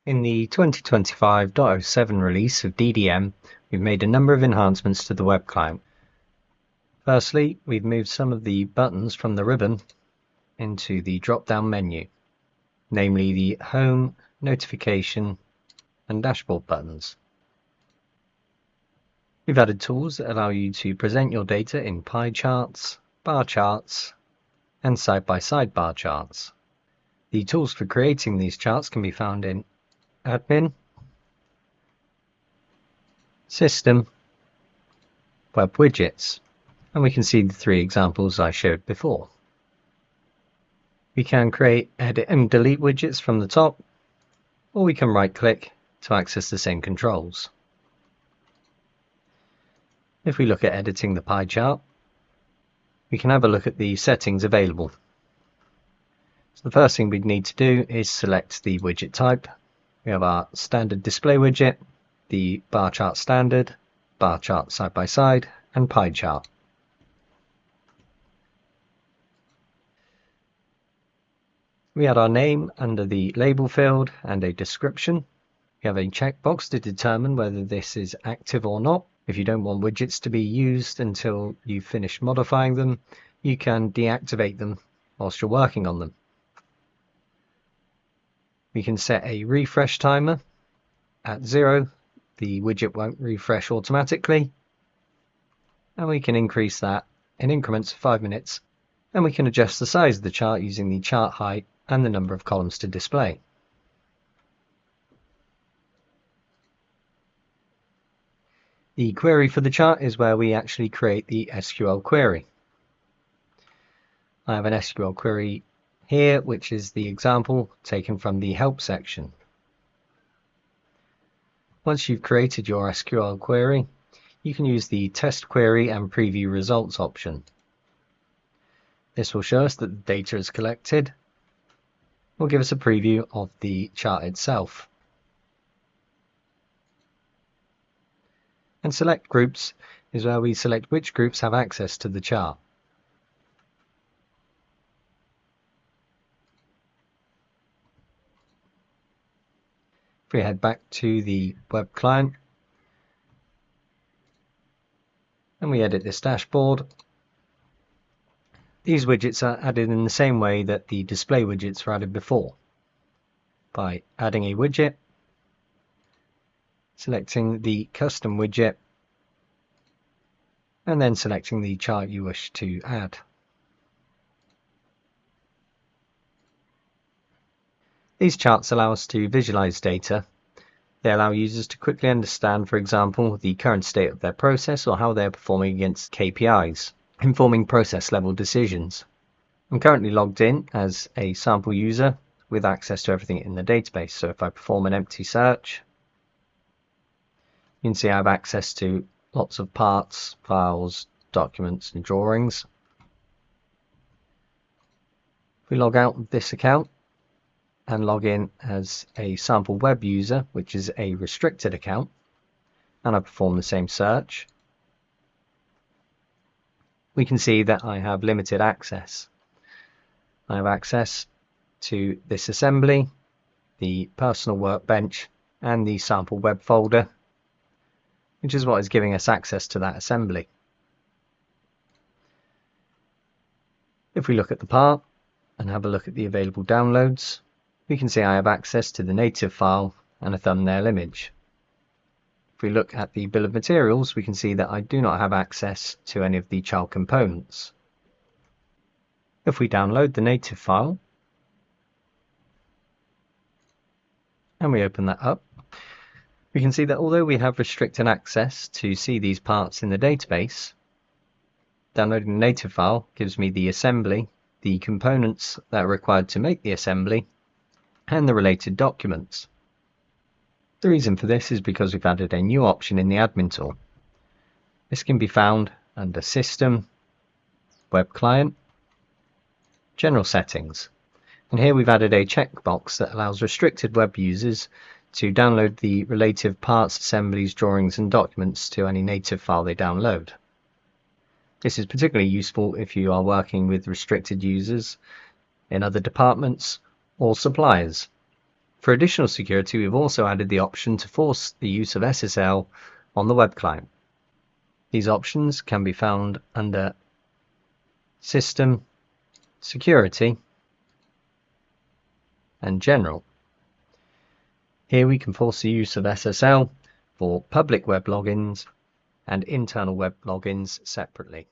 In the 2025.07 release of DDM, we've made a number of enhancements to the web client. Firstly, we've moved some of the buttons from the ribbon into the drop-down menu, namely the Home, Notification and Dashboard buttons. We've added tools that allow you to present your data in pie charts, bar charts and side-by-side bar charts. The tools for creating these charts can be found in Admin, System, Web Widgets, and we can see the three examples I showed before. We can create, edit and delete widgets from the top, or we can right-click to access the same controls. If we look at editing the pie chart, we can have a look at the settings available. So the first thing we'd need to do is select the widget type. We have our standard display widget, the bar chart standard, bar chart side by side, and pie chart. We add our name under the label field and a description. We have a checkbox to determine whether this is active or not. If you don't want widgets to be used until you've finished modifying them, you can deactivate them whilst you're working on them. We can set a refresh timer. At 0, the widget won't refresh automatically, and we can increase that in increments of 5 minutes, and we can adjust the size of the chart using the chart height and the number of columns to display. The query for the chart is where we actually create the SQL query. I have an SQL query here, which is the example taken from the help section. Once you've created your SQL query, you can use the test query and preview results option. This will show us that the data is collected. Will give us a preview of the chart itself. And select groups is where we select which groups have access to the chart. If we head back to the web client and we edit this dashboard, these widgets are added in the same way that the display widgets were added before, by adding a widget, selecting the custom widget, and then selecting the chart you wish to add. These charts allow us to visualize data. They allow users to quickly understand, for example, the current state of their process or how they are performing against KPIs, informing process level decisions. I'm currently logged in as a sample user with access to everything in the database. So if I perform an empty search, you can see I have access to lots of parts, files, documents and drawings. If we log out of this account and log in as a sample web user, which is a restricted account, and I perform the same search, we can see that I have limited access. I have access to this assembly, the personal workbench, and the sample web folder, which is what is giving us access to that assembly. If we look at the part and have a look at the available downloads, we can see I have access to the native file and a thumbnail image. If we look at the bill of materials, we can see that I do not have access to any of the child components. If we download the native file and we open that up, we can see that although we have restricted access to see these parts in the database, downloading the native file gives me the assembly, the components that are required to make the assembly, and the related documents. The reason for this is because we've added a new option in the admin tool. This can be found under System, Web Client, General Settings, and here we've added a checkbox that allows restricted web users to download the relative parts, assemblies, drawings and documents to any native file they download. This is particularly useful if you are working with restricted users in other departments or suppliers. For additional security, we've also added the option to force the use of SSL on the web client. These options can be found under System, Security, and General. Here we can force the use of SSL for public web logins and internal web logins separately.